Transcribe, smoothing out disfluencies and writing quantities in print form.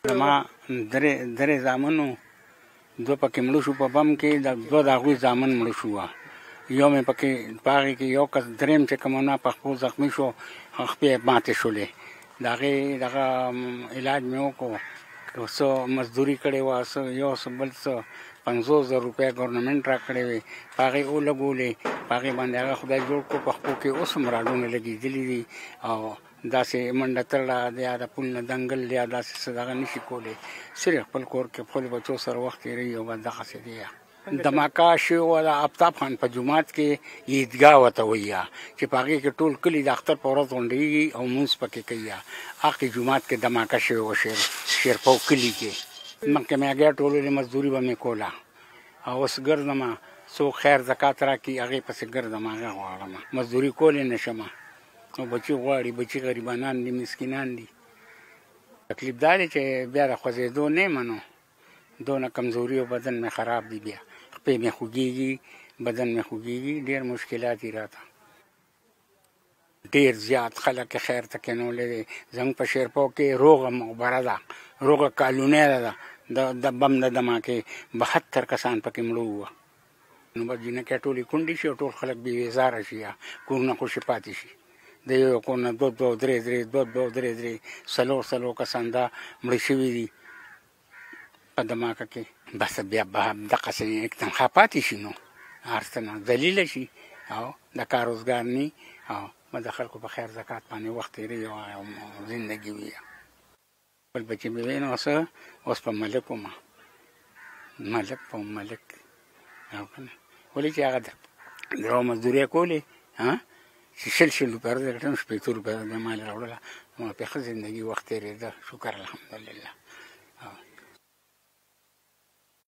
زما درې زامنو دوه پکې مړه شو په بم کې دوه د هغوی زامن مړه شو یو مې پکې په هغې کې یو کس درېیم چې کوم نه په خپل زخمي شو خپې یې ماتې شولې د هغې دغه علاج مې وکړو څه مزدوري کړې وه څه یو څه بل څه 50,000 روپۍ ګورنمنټ را کړې وې په هغې ولګولې په هغې باندې هغه خدای جوړ کړو په خپو کې اوس هم راډونه لګېدلي دي او داسې منډه تړله یا د پل نه دنګل یا داسې څه دغه نشي کولی صرف خپل کور کې خپلو بچو سره وخت تېروي او بس دغسې دی دماکه شوې وه د آفتاب خان په جومات کې عیدګاه ورته وایي چې په هغې کې ټول کلي د اختر په ورځ غونډېږي او لمونځ پکې کوي هغې جومات کې دماکه شوې وه شیرپو کلي کې مخکې مې هګۍ ټولولې مزدوري به مې کوله او اوس ګرځم څوک خیر زکات راکړي هغې پسې ګرځم هغه غواړم مزدوري کولی نه شم او بچي غواړي بچي غریبانان دي مسکینان دي تکلیف دا دی چې بیا د خوځېدو نه یم نو دونه کمزوري او بدن مې خراب دی بیا خپې مې خوږېږي بدن مې خوږېږي ډېر مشکلات دي راته ډېر زیات خلک یې خیر ته کېنولی دی زموږ په شیرپو کې روغه مقبره ده روغه کالونۍ ده د بم د دماکې 72 کسان پکې مړه ووه نو بس جینکۍ ټولې کونډې شي او ټول خلک بېوزاره شي کورونه خوشې پاتې شي د یو کور نه 2 3 څلور کسان دا مړه شوي دي په دماکه کې بس بیا به دقسې تنخوا پاتې شي نو هر څه نه ذلیله شي او د کار روزګار نه او د خلکو په خیر زکات باندې وخت تېروي او زندګي وي بل بچې مې وی نو څه اوس په ملک وم ملک په ملک او که نه ولې چې هغه درو مزدورۍ کولې چې 100 روپۍ راځي 15 روپۍ د مال راوړله نو په ښه زندګي وخت تېرېده شکر الحمدلله